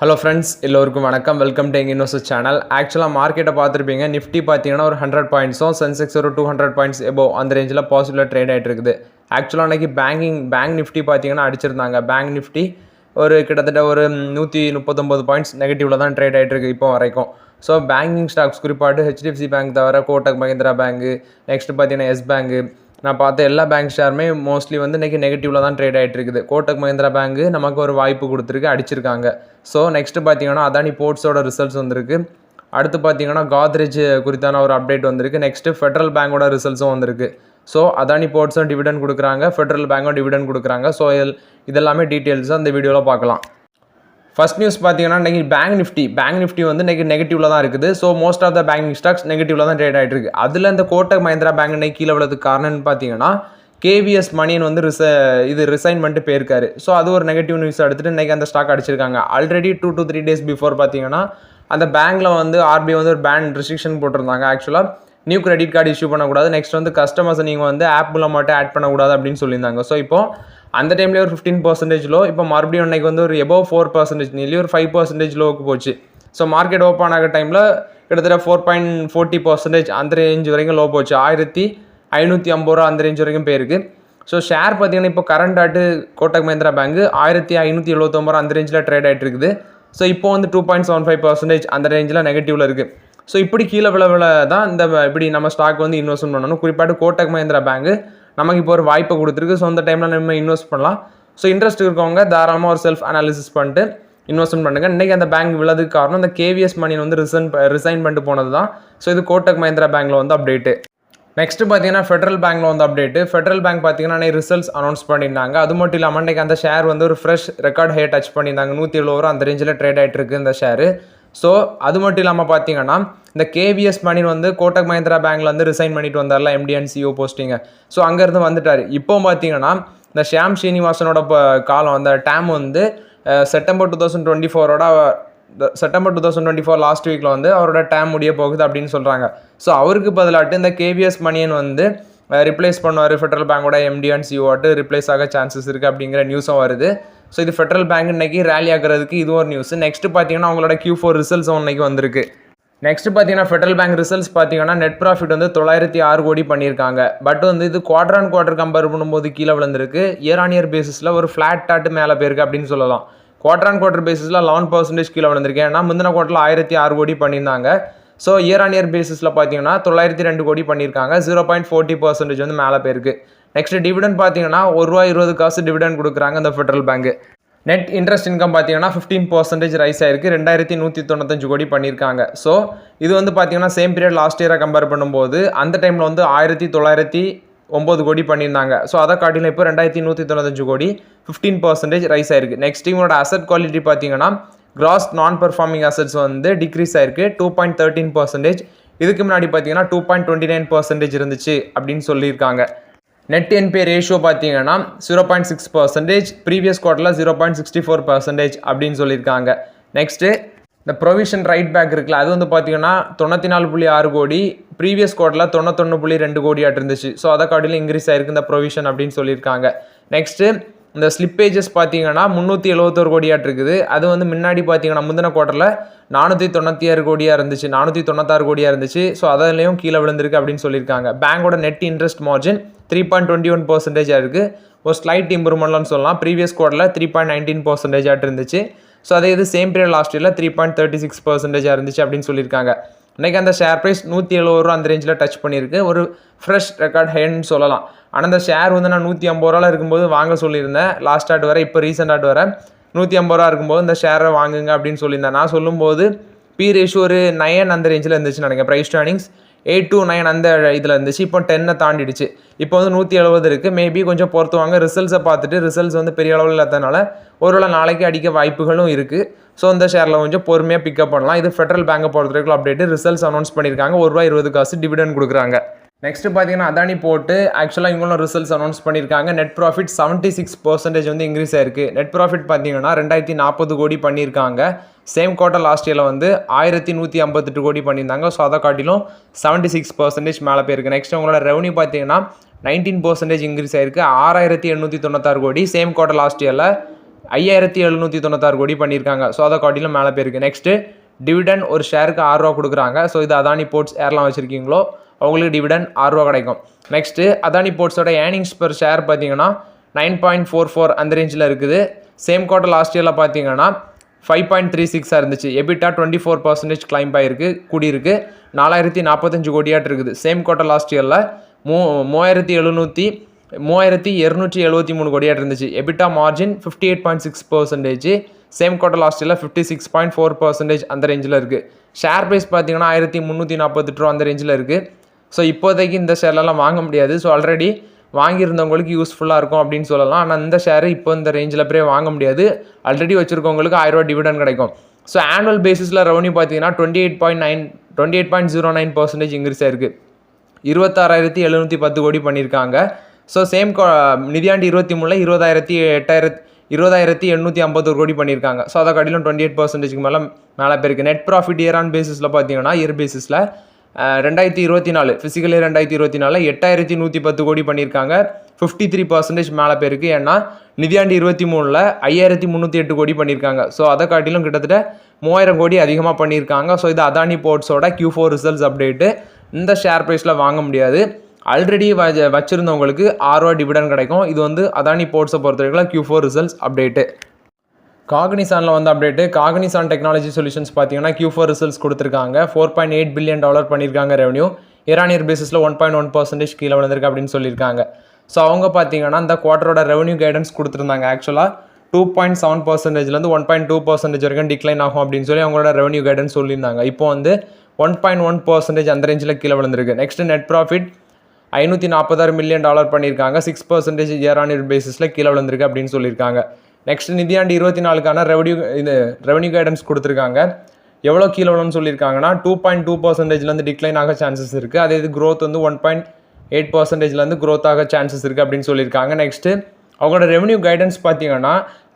Hello friends, எல்லோருக்கும் வணக்கம். Welcome to எங்கள் இன்வெஸ்டர் சேனல். ஆக்சுவலாக மார்க்கெட்டை பார்த்துருப்பீங்க. நிஃப்டி பார்த்தீங்கன்னா ஒரு 100 பாயிண்ட்ஸும், சென்செக்ஸ் ஒரு 200 பாயிண்ட்ஸ் எபோவ் அந்த ரேஞ்சில் பாசிட்டிவாக ட்ரேட் ஆகிட்டு இருக்குது. ஆக்சுவலாக அன்றைக்கி பேங்க் நிஃப்டி பார்த்தீங்கன்னா அடிச்சிருந்தாங்க. பேங்க் நிஃப்டி ஒரு கிட்டத்தட்ட ஒரு 139 பாயிண்ட்ஸ் நெகட்டிவில் தான் ட்ரேட் ஆகிட்டு இருக்குது இப்போ வரைக்கும். ஸோ பேங்கிங் ஸ்டாக்ஸ் குறிப்பாட்டு ஹெச்டிஎஃப்சி பேங்க் தவிர கோட்டக் மஹிந்திரா பேங்கு, நெக்ஸ்ட் பார்த்தீங்கன்னா எஸ் பேங்கு, நான் பார்த்த எல்லா பேங்க் ஷேருமே மோஸ்ட்லி வந்து இன்றைக்கி நெகட்டிவில் தான் ட்ரேட் ஆகிட்டு இருக்குது. கோட்டக் மஹிந்திரா பேங்கு நமக்கு ஒரு வாய்ப்பு கொடுத்துருக்கு, அடிச்சிருக்காங்க. ஸோ நெக்ஸ்ட்டு பார்த்தீங்கன்னா அதானி போர்ட்ஸோட ரிசல்ட்ஸ் வந்திருக்கு. அடுத்து பார்த்தீங்கன்னா காத்ரேஜ் குறித்தான ஒரு அப்டேட் வந்திருக்கு. நெக்ஸ்ட்டு ஃபெட்ரல் பேங்கோட ரிசல்ட்ஸும் வந்திருக்கு. ஸோ அதானி போர்ட்ஸும் டிவிடெண்ட் கொடுக்குறாங்க, ஃபெட்ரல் பேங்கும் டிவிடெண்ட் கொடுக்குறாங்க. ஸோ இதெல்லாமே டீட்டெயில்ஸாக இந்த வீடியோவில் பார்க்கலாம். ஃபர்ஸ்ட் நியூஸ் பார்த்தீங்கன்னா இன்றைக்கி பேங்க் நிஃப்டி வந்து இன்றைக்கி நெகட்டிவில் தான் இருக்குது. So most of the banking stocks நெகட்டிவில் தான் ட்ரேட் ஆகிட்டு இருக்குது. அதில் இந்த கோட்டக் மஹிந்திரா பேங்க் இன்றைக்கி கீழே விழதுக்கு காரணம்னு பார்த்தீங்கன்னா கேவிஎஸ் மணியன் வந்து ரிசைன் பண்ணிட்டு போயிருக்காரு. ஸோ அது ஒரு நெகட்டிவ் நியூஸ் எடுத்துகிட்டு இன்றைக்கி அந்த ஸ்டாக் அடிச்சிருக்காங்க. ஆல்ரெடி 2 to 3 days பிஃபோர் பார்த்தீங்கன்னா அந்த பேங்க்கில் வந்து ஆர்பிஐ வந்து ஒரு ரெஸ்ட்ரிக்ஷன் போட்டிருந்தாங்க. ஆக்சுவலாக நியூ கிரெடிட் கார்டு இஷ்யூ பண்ணக்கூடாது, நெக்ஸ்ட் வந்து கஸ்டமர்ஸை நீங்கள் வந்து ஆப் மூலம் மட்டும் ஆட் பண்ணக்கூடாது அப்படின்னு சொல்லியிருந்தாங்க. ஸோ இப்போது அந்த டைம்லேயே ஒரு 15% லோ, இப்போ மறுபடியும் இன்றைக்கி வந்து ஒரு எபோவ் 4% நிலி ஒரு 5% லோவுக்கு போச்சு. ஸோ மார்க்கெட் ஓப்பன் ஆகிற டைமில் கிட்டத்தட்ட 4.40% அந்த ரேஞ்ச் வரைக்கும் லோ போச்சு. 1550 ரூபா அந்த ரேஞ்ச் வரைக்கும் போயிருக்கு. ஸோ ஷேர் பார்த்தீங்கன்னா இப்போ கரண்ட் ஆட்டு கோட்டக் மஹிந்திரா பேங்க் 1579 ரூபா அந்த ரேஞ்சில் ட்ரேட் ஆகிட்டு இருக்குது. ஸோ இப்போ வந்து 2.75% அந்த ரேஞ்சில் நெகட்டிவில் இருக்குது. ஸோ இப்படி கீழே விழ தான் இப்படி நம்ம ஸ்டாக் வந்து இன்வெஸ்ட்மெண்ட் பண்ணணும். குறிப்பாட்டு கோட்டக் மஹிந்திரா பேங்க் நமக்கு இப்போ ஒரு வாய்ப்பை கொடுத்துருக்கு. ஸோ அந்த டைமில் நம்ம இன்வெஸ்ட் பண்ணலாம். ஸோ இன்ட்ரெஸ்ட் இருக்கவங்க தாராளமாக ஒரு செல்ஃப் அனாலிசிஸ் பண்ணிட்டு இன்வெஸ்ட்மெண்ட் பண்ணுங்கள். இன்றைக்கி அந்த பேங்க் விழதுக்கு காரணம் இந்த கேவிஎஸ் மணியன் வந்து ரிசைன் பண்ணிட்டு போனது தான். ஸோ இது கோட்டக் மஹிந்திரா பேங்க்கில் வந்து அப்டேட்டு. நெக்ஸ்ட்டு பார்த்தீங்கன்னா ஃபெட்ரல் பேங்க்கில் வந்து அப்டேட்டு. ஃபெட்ரல் பேங்க் பார்த்தீங்கன்னா ரிசல்ட்ஸ் அனௌன்ஸ் பண்ணியிருந்தாங்க. அது மட்டும் இல்லாமல் இன்றைக்கி அந்த ஷேர் வந்து ஒரு ஃப்ரெஷ் ரெக்கார்ட் ஹை டச் பண்ணியிருந்தாங்க. 170 ரூபா அந்த ரேஞ்சில் ட்ரேட் ஆகிட்டு இருக்குது இந்த ஷேரு. ஸோ அது மட்டும் இல்லாமல் பார்த்தீங்கன்னா இந்த கேவிஎஸ் மணியன் வந்து கோட்டக் மஹிந்திரா பேங்க்கில் வந்து ரிசைன் பண்ணிட்டு வந்தார்ல எம்டி அண்ட் சிஓ போஸ்டிங்க. ஸோ அங்கேருந்து வந்துட்டார். இப்போ பார்த்தீங்கன்னா இந்த ஷியாம் ஸ்ரீனிவாசனோட காலம் அந்த டேம் வந்து செப்டம்பர் 2024 லாஸ்ட் வீக்கில் வந்து அவரோட டேம் முடிய போகுது அப்படின்னு சொல்கிறாங்க. ஸோ அவருக்கு பதிலாட்டு இந்த கேவிஎஸ் மணியன் வந்து ரிப்ளேஸ் பண்ணுவார், ஃபெட்ரல் பேங்கோட எம்டி அண்ட் சிஓட்டு ரிப்ளேஸ் ஆக சான்சஸ் இருக்குது அப்படிங்கிற நியூஸும் வருது. ஸோ இது ஃபெட்ரல் பேங்க் இன்றைக்கி ரேலி ஆகிறதுக்கு இது ஒரு நியூஸ். நெக்ஸ்ட் பார்த்தீங்கன்னா அவங்களோட Q4 ரிசல்ட்ஸும் இன்றைக்கி வந்திருக்கு. நெக்ஸ்ட் பார்த்தீங்கன்னா ஃபெட்ரல் பேங்க் ரிசல்ட்ஸ் பார்த்தீங்கன்னா நெட் ப்ராஃபிட் வந்து 906 கோடி பண்ணியிருக்காங்க. பட் வந்து இது குவார்டர் ஆன் குவார்டர் கம்பேர் பண்ணும்போது கீழே விழுந்திருக்கு. இயர் ஆன் இயர் பேசிஸில் ஒரு ஃப்ளாட் டாட்டு மேலே போயிருக்கு அப்படின்னு சொல்லலாம். குவார்டர் ஆன் குவார்டர் பேசிஸில் 11% கீழே விழுந்திருக்கு. ஏன்னா முந்தின குவார்ட்டரில் 1006 கோடி பண்ணியிருந்தாங்க. ஸோ இயர் ஆன் இயர் பேசிஸில் பார்த்தீங்கன்னா 902 கோடி பண்ணியிருக்காங்க. 0.40% வந்து மேலே போயிருக்கு. நெக்ஸ்ட் டிவிடெண்ட் பார்த்தீங்கன்னா ₹1.20 டிவிடெண்ட் கொடுக்குறாங்க இந்த Federal bank. Net interest income பார்த்தீங்கன்னா 15% ரைஸ் ஆயிருக்கு. 2195 கோடி பண்ணியிருக்காங்க. ஸோ இது வந்து பார்த்தீங்கன்னா சேம் பீரியட் லாஸ்ட் இயரை கம்பேர் பண்ணும்போது அந்த டைமில் வந்து 1909 கோடி பண்ணியிருந்தாங்க. ஸோ அதை காட்டிலும் இப்போ 2195 கோடி 15% ரைஸ் ஆயிருக்கு. நெக்ஸ்ட் இவங்களோட அசட் குவாலிட்டி பார்த்தீங்கன்னா கிராஸ் நான் பெர்ஃபார்மிங் அசட்ஸ் வந்து டிக்ரீஸ் ஆயிருக்கு 2.13%. இதுக்கு முன்னாடி பார்த்தீங்கன்னா 2.29% இருந்துச்சு அப்படின்னு சொல்லியிருக்காங்க. நெட் என்பிஏ ரேஷியோ பார்த்தீங்கன்னா 0.6%, ப்ரீவியஸ் குவார்ட்டரில் 0.64% அப்படின்னு சொல்லியிருக்காங்க. நெக்ஸ்ட்டு இந்த ப்ரொவிஷன் ரைட் பேக் இருக்குல்ல, அது வந்து பார்த்தீங்கன்னா 94.6 கோடி, ப்ரீவியஸ் குவார்ட்டரில் 91.2 கோடியாட்டு இருந்துச்சு. ஸோ அதை காட்டிலும் இன்க்ரீஸ் ஆயிருக்கு இந்த ப்ரொவிஷன் அப்படின்னு சொல்லியிருக்காங்க. நெக்ஸ்ட்டு இந்த ஸ்லிப்பேஜஸ் பார்த்தீங்கன்னா 371 கோடியாட்டு இருக்குது. அது வந்து முன்னாடி பார்த்தீங்கன்னா முந்தின குவார்ட்டரில் 496 கோடியாக இருந்துச்சு, 496 கோடியாக இருந்துச்சு. ஸோ அதிலையும் கீழே விழுந்திருக்கு அப்படின்னு சொல்லியிருக்காங்க. பேங்கோட நெட் இன்ட்ரெஸ்ட் மார்ஜின் 3.21% இருக்குது. ஒரு ஸ்லைட் இம்ப்ரூவ்மெண்ட்லாம் சொல்லலாம். ப்ரீவியஸ் குவார்ட்டரில் 3.19% ஆட்டு இருந்துச்சு. ஸோ அதே இது சேம் பீரியட் லாஸ்ட் இயரில் 3.36% இருந்துச்சு அப்படின்னு சொல்லியிருக்காங்க. இன்றைக்கி அந்த ஷேர் ப்ரைஸ் 170 ரூபா அந்த ரேஞ்சில் டச் பண்ணியிருக்கு. ஒரு ஃப்ரெஷ் ரெக்கார்ட் ஹைன்னு சொல்லலாம். ஆனால் அந்த ஷேர் வந்து நான் 150 ரூபாவில் இருக்கும்போது வாங்க சொல்லியிருந்தேன் லாஸ்ட் ஆட் வர. இப்போ ரீசெண்ட் வர 150 ரூபா இருக்கும்போது இந்த ஷேரை வாங்குங்க அப்படின்னு சொல்லியிருந்தேன். நான் சொல்லும்போது பி ரேஷியோ ஒரு 9 அந்த ரேஞ்சில் இருந்துச்சு நினைக்கிறேன். ப்ரைஸ் டு ஏர்னிங்ஸ் 8 to 9 அந்த இதில் இருந்துச்சு. இப்போ 10 தாண்டிடுச்சு. இப்போ வந்து 170 இருக்குது. மேபி கொஞ்சம் பொறுத்துவாங்க. ரிசல்ட்ஸை பார்த்துட்டு ரிசல்ட்ஸ் வந்து பெரிய அளவில் இல்லாதனால ஒருவேளை நாளைக்கு அடிக்க வாய்ப்புகளும் இருக்குது. ஸோ இந்த ஷேரில் கொஞ்சம் பொறுமையாக பிக்கப் பண்ணலாம். இது ஃபெட்ரல் பேங்கை பொறுத்த வரைக்கும் அப்டேட்டு. ரிசல்ட்ஸ் அனௌன்ஸ் பண்ணியிருக்காங்க. ₹1.20 டிவிடெண்ட் கொடுக்குறாங்க. நெக்ஸ்ட் பார்த்தீங்கன்னா அதானி போட்டு ஆக்சுவலாக இவங்களும் ரிசல்ட்ஸ் அனௌன்ஸ் பண்ணியிருக்காங்க. நெட் ப்ராஃபிட் 76% வந்து இன்க்ரீஸ் ஆயிருக்கு. நெட் ப்ராஃபிட் பார்த்தீங்கன்னா 2040 கோடி பண்ணியிருக்காங்க. சேம் குவார்ட்டர் லாஸ்ட் இயரில் வந்து 1158 கோடி பண்ணியிருந்தாங்க. ஸோ அதை காட்டிலும் 76% மேலே போயிருக்கு. நெக்ஸ்ட் உங்களோட ரெவன்யூ பார்த்தீங்கன்னா 19% இன்க்ரீஸ் ஆயிருக்கு. 6896 கோடி. சேம் குவார்ட்டர் லாஸ்ட் இயரில் 5796 கோடி பண்ணியிருக்காங்க. ஸோ அதை காட்டிலும் மேலே போயிருக்கு. நெக்ஸ்ட்டு டிவிடெண்ட் ஒரு ஷேருக்கு 6 ரூபா கொடுக்குறாங்க. ஸோ இது அதானி போர்ட்ஸ் யாரெல்லாம் வச்சுருக்கீங்களோ அவங்களுக்கு டிவிடெண்ட் 6 ரூபா கிடைக்கும். நெக்ஸ்ட்டு அதானி போர்ட்ஸோட ஏர்னிங்ஸ் பெர் ஷேர் பார்த்தீங்கன்னா 9.44 அந்த ரேஞ்சில் இருக்குது. சேம் குவார்ட்டர் லாஸ்ட் இயரில் பார்த்தீங்கன்னா 5.36 இருந்துச்சு. எபிட்டா 24% கிளைம் ஆகிருக்கு, கூடியிருக்கு. 4045 கோடியாட்டு இருக்குது. சேம் குவார்ட்டர் லாஸ்ட் இயரில் 3273 கோடியாட்டு இருந்துச்சு. EBITDA margin 58.6%. Same quarter last இயரில் 56.4% அந்த ரேஞ்சில் இருக்குது. ஷேர் ப்ரைஸ் பார்த்தீங்கன்னா 1348 ரூபா அந்த ரேஞ்சில் இருக்குது. ஸோ இப்போதைக்கு இந்த ஷேர்லலாம் வாங்க முடியாது. ஸோ ஆல்ரெடி வாங்கியிருந்தவங்களுக்கு யூஸ்ஃபுல்லாக இருக்கும் அப்படின்னு சொல்லலாம். ஆனால் இந்த ஷேர் இப்போ இந்த ரேஞ்சில் போய் வாங்க முடியாது. ஆல்ரெடி வச்சுருக்கவங்களுக்கு 1000 ரூபா டிவிடெண்ட் கிடைக்கும். ஸோ ஆனுவல் பேசிஸில் ரெவன்யூ பார்த்தீங்கன்னா 28.09% இன்க்ரீஸ் ஆயிருக்கு. 26,710 கோடி பண்ணியிருக்காங்க. ஸோ சேம் நிதியாண்டு 23 20,851 கோடி பண்ணியிருக்காங்க. ஸோ அதை காட்டிலும் 28% மேலே போயிருக்கு. நெட் ப்ராஃபிட் இயர் ஆன் பேசிஸில் பார்த்தீங்கன்னா இயர் பேசிஸில் 2024 ஃபிசிக்கல் இயர் 2024 8110 கோடி பண்ணியிருக்காங்க. 53% மேலே போயிருக்கு. ஏன்னா நிதியாண்டு 23 5308 கோடி பண்ணியிருக்காங்க. ஸோ அதை காட்டிலும் கிட்டத்தட்ட 3000 கோடி அதிகமாக பண்ணியிருக்காங்க. ஸோ இது அதானி போர்ட்ஸோட Q4 ரிசல்ட்ஸ் அப்டேட்டு. இந்த ஷேர் ப்ரைஸில் வாங்க முடியாது. ஆல்ரெடி வச்சுருந்தவங்களுக்கு 6 ரூபா டிவிடெண்ட் கிடைக்கும். இது வந்து அதானி போர்ட்ஸை பொறுத்தவரைக்கும் Q4 ரிசல்ட்ஸ் அப்டேட்டு. காக்னிசானில் வந்து அப்டேட்டு. காக்னிசான் டெக்னாலஜி சொல்யூஷன்ஸ் பார்த்தீங்கன்னா Q4 ரிசல்ட்ஸ் கொடுத்துருக்காங்க. $4.8 பில்லியன் பண்ணியிருக்காங்க ரெவன்யூ. இயர் பேசிஸில் 1.1% கீழே விழுந்திருக்கு அப்படின்னு சொல்லியிருக்காங்க. ஸோ அவங்க பார்த்தீங்கன்னா இந்த குவார்ட்டரோட ரெவன்யூ கைடன்ஸ் கொடுத்துருந்தாங்க. ஆக்சுவலாக 2.7%லேருந்து 1.2% வரைக்கும் டிக்ளைன் ஆகும் அப்படின்னு சொல்லி அவங்களோட ரெவன்யூ கைடன்ஸ் சொல்லியிருந்தாங்க. இப்போ வந்து 1.1% அந்த ரேஞ்சில் கீழே விழுந்திருக்கு. நெக்ஸ்ட் நெட் ப்ராஃபிட் $546 மில்லியன் பண்ணியிருக்காங்க. 6% இயர் பேசிஸில் கீழே விழுந்திருக்கு அப்படின்னு சொல்லியிருக்காங்க. நெக்ஸ்ட் நிதியாண்டு 24க்கான ரெவன்யூ கைடன்ஸ் கொடுத்துருக்காங்க. எவ்வளோ கீழே விழுன்னு சொல்லியிருக்காங்கன்னா 2.2%லேருந்து டிக்ளைன் ஆக சான்சஸ் இருக்குது. அதே இது க்ரோத் வந்து 1.8%லேருந்து க்ரோத் ஆக சான்சஸ் இருக்குது அப்படின்னு சொல்லியிருக்காங்க. நெக்ஸ்ட்டு அவங்களோட ரெவன்யூ கைடன்ஸ் பார்த்தீங்கன்னா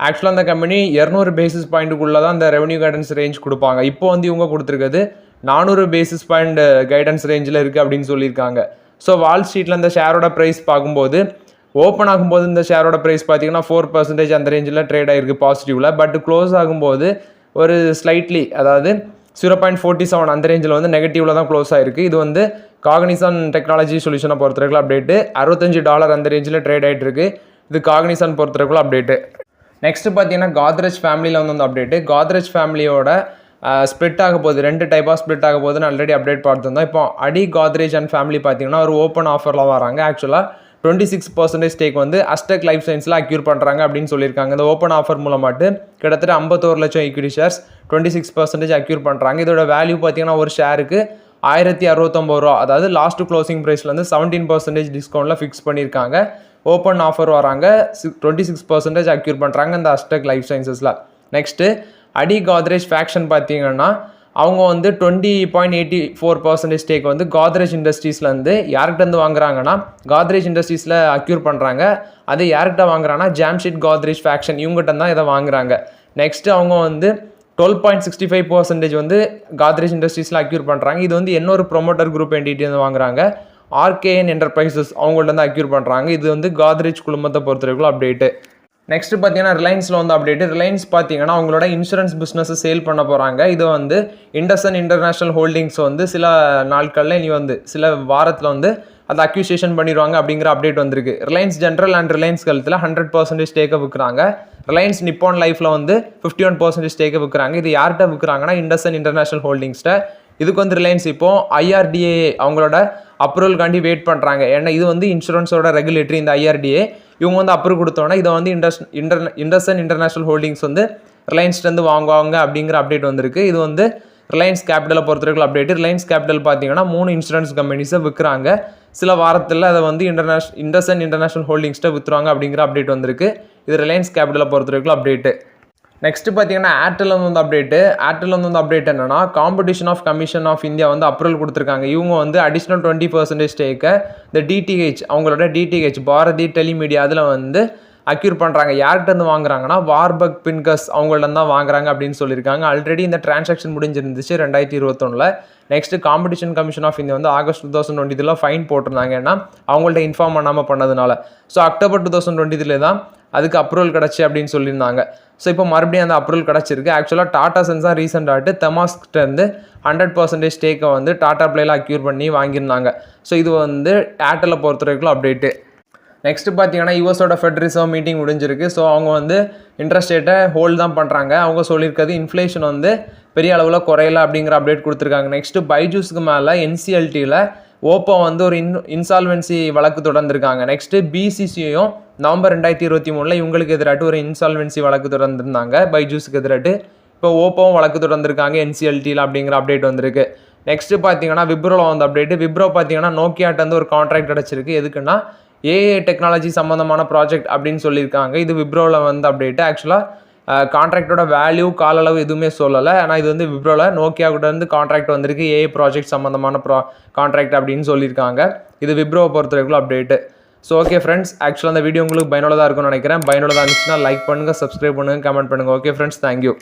ஆக்சுவலாக அந்த கம்பெனி 200 பேசிஸ் பாயிண்ட்டுக்குள்ளே தான் அந்த ரெவன்யூ கைடன்ஸ் ரேஞ்ச் கொடுப்பாங்க. இப்போ வந்து இவங்க கொடுத்துருக்குது 400 பேசிஸ் பாயிண்ட் கைடன்ஸ் ரேஞ்சில் இருக்குது அப்படின்னு சொல்லியிருக்காங்க. ஸோ வால் ஸ்ட்ரீட்டில் இந்த ஷேரோட ப்ரைஸ் பார்க்கும்போது ஓப்பன் ஆகும்போது இந்த ஷேரோட ப்ரைஸ் பார்த்தீங்கன்னா 4% அந்த ரேஞ்சில் ட்ரேட் ஆகிருக்கு பாசிட்டிவில். பட் க்ளோஸ் ஆகும்போது ஒரு ஸ்லைட்லி அதாவது 0.47 அந்த ரேஞ்சில் வந்து நெகட்டிவில் தான் க்ளோஸ் ஆகிருக்கு. இது வந்து காக்னிசான் டெக்னாலஜி சொல்யூஷனை பொறுத்தவரைக்கும் அப்டேட்டு. $65 அந்த ரேஞ்சில் ட்ரேட் ஆகிட்டு இருக்கு. இது காக்னிசான் பொறுத்தவரைக்கும் அப்டேட்டு. நெக்ஸ்ட் பார்த்தீங்கன்னா காத்ரேஜ் ஃபேமிலியில் வந்து அப்டேட்டு. காத்ரேஜ் ஃபேமிலியோட ஸ்ப்ளிட் ஆக போகுது. 2 டைப்பாக ஸ்ப்ளிட் ஆக போகுதுன்னு ஆல்ரெடி அப்டேட் பார்த்துருந்தோம். இப்போ அடி காத்ரேஜ் அண்ட் ஃபேமிலி பார்த்தீங்கன்னா ஒரு ஓப்பன் ஆஃபரில் வராங்க. ஆக்சுவலாக 26% ஸ்டேக் வந்து அஸ்டெக் லைஃப் சயின்ஸில் அக்யூர் பண்ணுறாங்க அப்படின்னு சொல்லியிருக்காங்க. இந்த ஓப்பன் ஆஃபர் மூலமாட்டு கிட்டத்தட்ட 51 லட்சம் ஈக்விட்டி ஷேர்ஸ் 26% அக்யூர் பண்ணுறாங்க. இதோட வேல்யூ பார்த்தீங்கன்னா ஒரு ஷேருக்கு 1069 ரூபா. அதாவது லாஸ்ட் க்ளோசிங் ப்ரைஸ்லேருந்து 17% டிஸ்கவுண்ட்டில் ஃபிக்ஸ் பண்ணியிருக்காங்க. ஓப்பன் ஆஃபர் வராங்க. 26% அக்யூர் பண்ணுறாங்க இந்த அஸ்டெக் லைஃப் சயின்ஸஸில். நெக்ஸ்ட்டு அடி காத்ரேஜ் ஃபேக்ஷன் பார்த்தீங்கன்னா அவங்க வந்து 20.84% ஸ்டேக் வந்து காத்ரேஜ் இண்டஸ்ட்ரீஸ்லேருந்து யார்கிட்டருந்து வாங்குறாங்கன்னா காத்ரேஜ் இண்டஸ்ட்ரீஸில் அக்யூர் பண்ணுறாங்க. அது யார்கிட்ட வாங்குறாங்கன்னா ஜாம்ஷெட் காத்ரேஜ் ஃபேக்ஷன் இவங்ககிட்ட தான் இதை வாங்குறாங்க. நெக்ஸ்ட்டு அவங்க வந்து 12.65% வந்து காத்ரேஜ் இண்டஸ்ட்ரீஸில் அக்யூர் பண்ணுறாங்க. இது வந்து இன்னொரு ப்ரொமோட்டர் குரூப் என்டிட்டி வந்து வாங்குறாங்க. RKN என்டர்பிரைசஸ் அவங்கள்ட்ட வந்து அக்யூர் பண்ணுறாங்க. இது வந்து காத்ரேஜ் குழுமத்தை பொறுத்தவரைக்கும் அப்டேட்டு. நெக்ஸ்ட் பார்த்தீங்கன்னா ரிலையன்ஸில் வந்து அப்டேட்டு. ரிலையன்ஸ் பார்த்தீங்கன்னா அவங்களோட இன்சூரன்ஸ் பிஸ்னஸை சேல் பண்ண போகிறாங்க. இது வந்து இண்டஸ்இண்ட் இன்டர்நேஷ்னல் ஹோல்டிங்ஸ் வந்து சில நாட்களில் இனி வந்து சில வாரத்தில் வந்து அதை அக்யூசியேஷன் பண்ணிடுவாங்க அப்படிங்கிற அப்டேட் வந்திருக்கு. ரிலையன்ஸ் ஜென்ரல் அண்ட் ரிலையன்ஸ் ஹெல்த்தில் 100% ஸ்டேக்கை விற்கிறாங்க. ரிலையன்ஸ் நிப்பான் லைஃப்பில் வந்து 51% ஸ்டேக்கை விற்கிறாங்க. இது யார்கிட்ட விற்கிறாங்கன்னா இண்டஸ்இண்ட் இன்டர்நேஷ்னல் ஹோல்டிங்ஸ்ட்டை. இதுக்கு வந்து ரிலையன்ஸ் இப்போ IRDA அவங்களோட அப்ரூவல்காண்டி வெயிட் பண்ணுறாங்க. ஏன்னா இது வந்து இன்சூரன்ஸோட ரெகுலேட்டரி இந்த IRDA இவங்க வந்து அப்ரூவ் கொடுத்தோன்னா இதை வந்து இண்டஸ்இண்ட் இன்டர்நேஷ்னல் ஹோல்டிங்ஸ் வந்து ரிலையன்ஸ்லேருந்து வாங்குவாங்க அப்படிங்கிற அப்டேட் வந்திருக்கு. இது வந்து ரிலையன்ஸ் கேபிட்டலை பொறுத்தவரைக்கும் அப்டேட். ரிலையன்ஸ் கேபிட்டல் பார்த்தீங்கன்னா 3 இன்சூரன்ஸ் கம்பெனிஸை விற்கிறாங்க. சில வாரத்தில் அதை வந்து இண்டஸ்இண்ட் இன்டர்நேஷ்னல் ஹோல்டிங்ஸ்ட்டை விற்றுவாங்க அப்படிங்கிற அப்டேட் வந்திருக்கு. இது ரிலையன்ஸ் கேபிட்டலை பொறுத்தவரைக்கும் அப்டேட்டு. நெக்ஸ்ட் பார்த்தீங்கன்னா ஏர்டெல் வந்து அப்டேட்டு. ஏர்டெல் வந்து அப்டேட் என்னன்னா competition of commission of India வந்து அப்ரூவல் கொடுத்துருக்காங்க. இவங்க வந்து அடிஷ்னல் 20% ஸ்டேக்கை இந்த DTH அவங்களோட DTH பாரதி டெலிமீடியா அதில் வந்து அக்யூர் பண்ணுறாங்க. யார்கிட்ட இருந்து வாங்குறாங்கன்னா வார்பக் பின்கஸ் அவங்கள்ட்ட தான் வாங்குறாங்க அப்படின்னு சொல்லியிருக்காங்க. ஆல்ரெடி இந்த டிரான்சாக்ஷன் முடிஞ்சிருந்துச்சு 2021. Next competition commission of India வந்து ஆகஸ்ட் 2023 ஃபைன் போட்டிருந்தாங்க. ஏன்னா அவங்கள்ட்ட இன்ஃபார்ம் பண்ணாமல் பண்ணதுனால. ஸோ அக்டோபர் 2023 தான் அதுக்கு அப்ரூவல் கிடச்சி அப்படின்னு சொல்லியிருந்தாங்க. ஸோ இப்போ மறுபடியும் அந்த அப்ரூவல் கிடச்சிருக்கு. ஆக்சுவலாக டாடா சன்ஸ் தான் ரீசெண்டாகிட்டு தெமாஸ்கிட்டேருந்து 100% ஸ்டேக்கை வந்து டாடா பிளேயில் அக்யூர் பண்ணி வாங்கியிருந்தாங்க. ஸோ இது வந்து ஏர்டெல்லை பொறுத்த வரைக்கும் அப்டேட்டு. நெக்ஸ்ட்டு பார்த்தீங்கன்னா யூஎஸோட ஃபெட் ரிசர்வ் மீட்டிங் முடிஞ்சிருக்கு. ஸோ அவங்க வந்து இன்ட்ரெஸ்ட் ரேட்டை ஹோல்ட் தான் பண்ணுறாங்க. அவங்க சொல்லியிருக்கிறது இன்ஃப்ளேஷன் வந்து பெரிய அளவில் குறையல அப்படிங்கிற அப்டேட் கொடுத்துருக்காங்க. நெக்ஸ்ட்டு பைஜூஸ்க்கு மேலே என்சிஎல்டியில் ஓப்போ வந்து ஒரு இன்சால்வென்சி வழக்கு தொடர்ந்துருக்காங்க. நெக்ஸ்ட்டு பிசிசியும் நவம்பர் 2023 இவங்களுக்கு எதிராட்டு ஒரு இன்சால்வென்சி வழக்கு தொடர்ந்துருந்தாங்க பைஜூஸுக்கு எதிராட்டு. இப்போ ஓப்போவும் வழக்கு தொடர்ந்துருக்காங்க என்சிஎல்டியில் அப்படிங்கிற அப்டேட் வந்திருக்கு. நெக்ஸ்ட்டு பார்த்தீங்கன்னா விப்ரோவில் வந்து அப்டேட்டு. விப்ரோ பார்த்தீங்கன்னா நோக்கியாட்ட வந்து ஒரு கான்ட்ராக்ட் கிடச்சிருக்கு. எதுக்குன்னா ஏஐ டெக்னாலஜி சம்மந்தமான ப்ராஜெக்ட் அப்படின்னு சொல்லியிருக்காங்க. இது விப்ரோவில் வந்து அப்டேட்டு. ஆக்சுவலாக கான்ட்ராக்டோட வேல்யூ கால அளவு எதுவுமே சொல்லலை. ஆனால் இது வந்து விப்ரோவில் நோக்கியா கூட இருந்து கான்ட்ராக்ட் வந்திருக்கு. ஏஐ ப்ராஜெக்ட் சம்மந்தமான கான்ட்ராக்ட் அப்படின்னு சொல்லியிருக்காங்க. இது விப்ரோவை பொறுத்த வரைக்கும் அப்டேட்டு. ஸோ ஓகே ஃப்ரெண்ட்ஸ், ஆக்சுவலாக அந்த வீடியோ உங்களுக்கு பயனுள்ளதாக இருக்கும்னு நினைக்கிறேன். பயனுள்ளதாக இருந்துச்சுன்னா லைக் பண்ணுங்கள், சப்ஸ்கிரைப் பண்ணுங்கள், கமெண்ட் பண்ணுங்கள். Okay friends, thank you.